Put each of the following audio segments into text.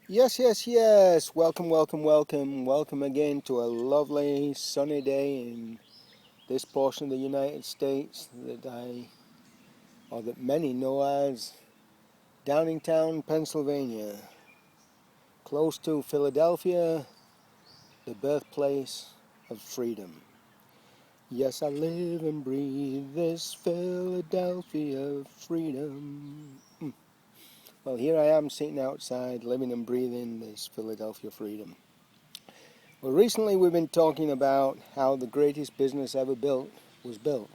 Yes, yes, yes. Welcome, welcome, welcome. Welcome again to a lovely sunny day in this portion of the United States that many know as Downingtown, Pennsylvania. Close to Philadelphia, the birthplace of freedom. Yes, I live and breathe this Philadelphia freedom. Well, here I am sitting outside, living and breathing this Philadelphia freedom. Well, recently we've been talking about how the greatest business ever built was built.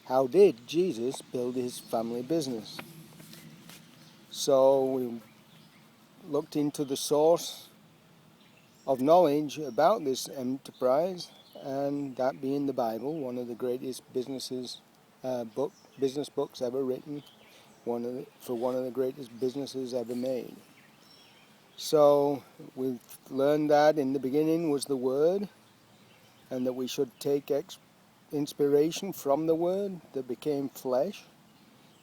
How did Jesus build his family business? So we looked into the source of knowledge about this enterprise, and that being the Bible, one of the greatest business books ever written, for one of the greatest businesses ever made. So we've learned that in the beginning was the Word, and that we should take inspiration from the Word that became flesh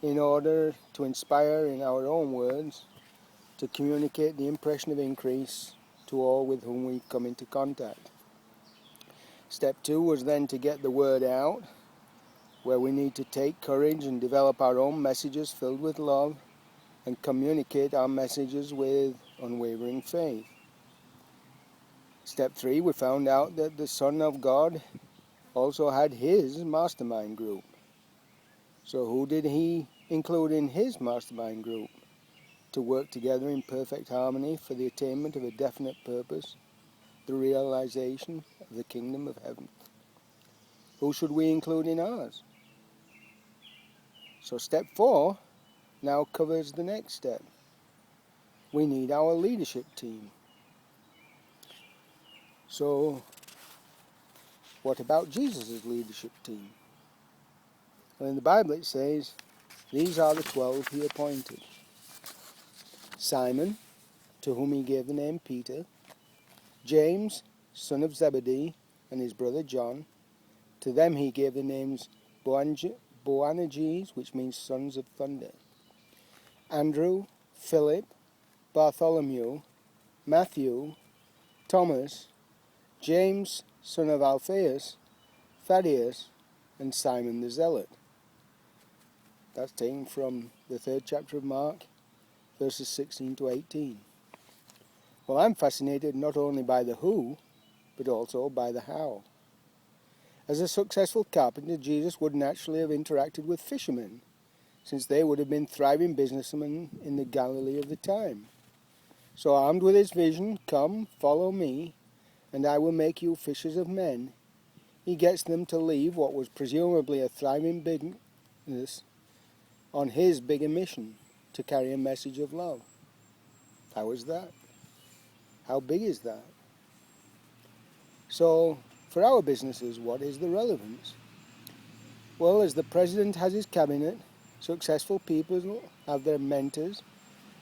in order to inspire in our own words to communicate the impression of increase to all with whom we come into contact. Step 2 was then to get the Word out, where we need to take courage and develop our own messages filled with love and communicate our messages with unwavering faith. Step 3, we found out that the Son of God also had his mastermind group. So who did he include in his mastermind group to work together in perfect harmony for the attainment of a definite purpose, the realization of the kingdom of heaven? Who should we include in ours? So step 4 now covers the next step. We need our leadership team. So what about Jesus' leadership team? Well, in the Bible it says, these are the 12 he appointed. Simon, to whom he gave the name Peter, James, son of Zebedee, and his brother John. To them he gave the names Boanerges, which means sons of thunder. Andrew, Philip, Bartholomew, Matthew, Thomas, James, son of Alphaeus, Thaddeus, and Simon the Zealot. That's taken from the 3rd chapter of Mark, verses 16 to 18. Well, I'm fascinated not only by the who, but also by the how. As a successful carpenter, Jesus would naturally have interacted with fishermen, since they would have been thriving businessmen in the Galilee of the time. So armed with his vision, come, follow me, and I will make you fishers of men, he gets them to leave what was presumably a thriving business on his bigger mission, to carry a message of love. How is that? How big is that? So, for our businesses, what is the relevance? Well, as the president has his cabinet, successful people have their mentors,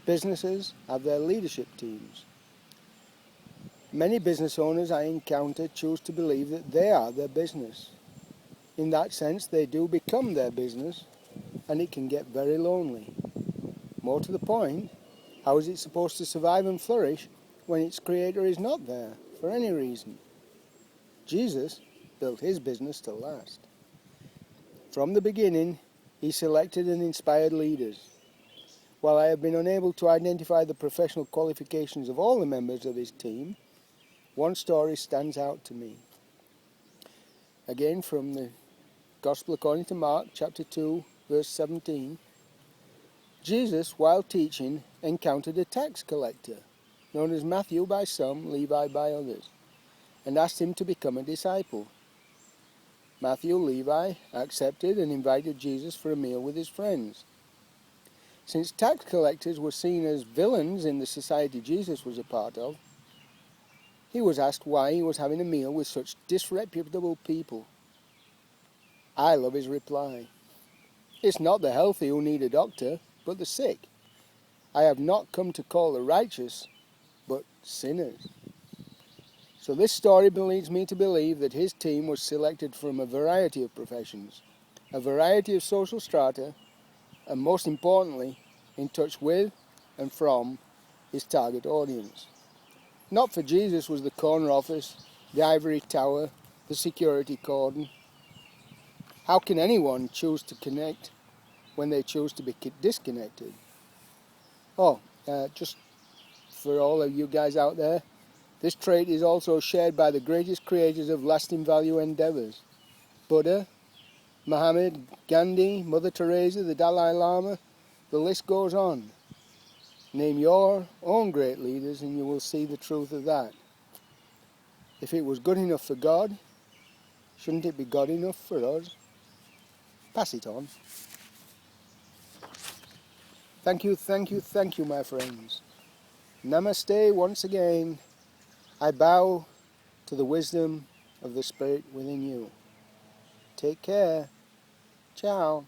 businesses have their leadership teams. Many business owners I encounter choose to believe that they are their business. In that sense, they do become their business, and it can get very lonely. More to the point, how is it supposed to survive and flourish when its creator is not there for any reason? Jesus built his business to last. From the beginning, he selected and inspired leaders. While I have been unable to identify the professional qualifications of all the members of his team, one story stands out to me. Again, from the Gospel according to Mark, chapter 2, verse 17. Jesus, while teaching, encountered a tax collector, known as Matthew by some, Levi by others, and asked him to become a disciple. Matthew, Levi, accepted and invited Jesus for a meal with his friends. Since tax collectors were seen as villains in the society Jesus was a part of, he was asked why he was having a meal with such disreputable people. I love his reply. It's not the healthy who need a doctor, but the sick. I have not come to call the righteous, but sinners. So this story leads me to believe that his team was selected from a variety of professions, a variety of social strata, and most importantly, in touch with and from his target audience. Not for Jesus was the corner office, the ivory tower, the security cordon. How can anyone choose to connect when they choose to be disconnected? Oh, just for all of you guys out there, this trait is also shared by the greatest creators of lasting value endeavors. Buddha, Muhammad, Gandhi, Mother Teresa, the Dalai Lama, the list goes on. Name your own great leaders and you will see the truth of that. If it was good enough for God, shouldn't it be God enough for us? Pass it on. Thank you, thank you, thank you, my friends. Namaste once again. I bow to the wisdom of the Spirit within you. Take care. Ciao.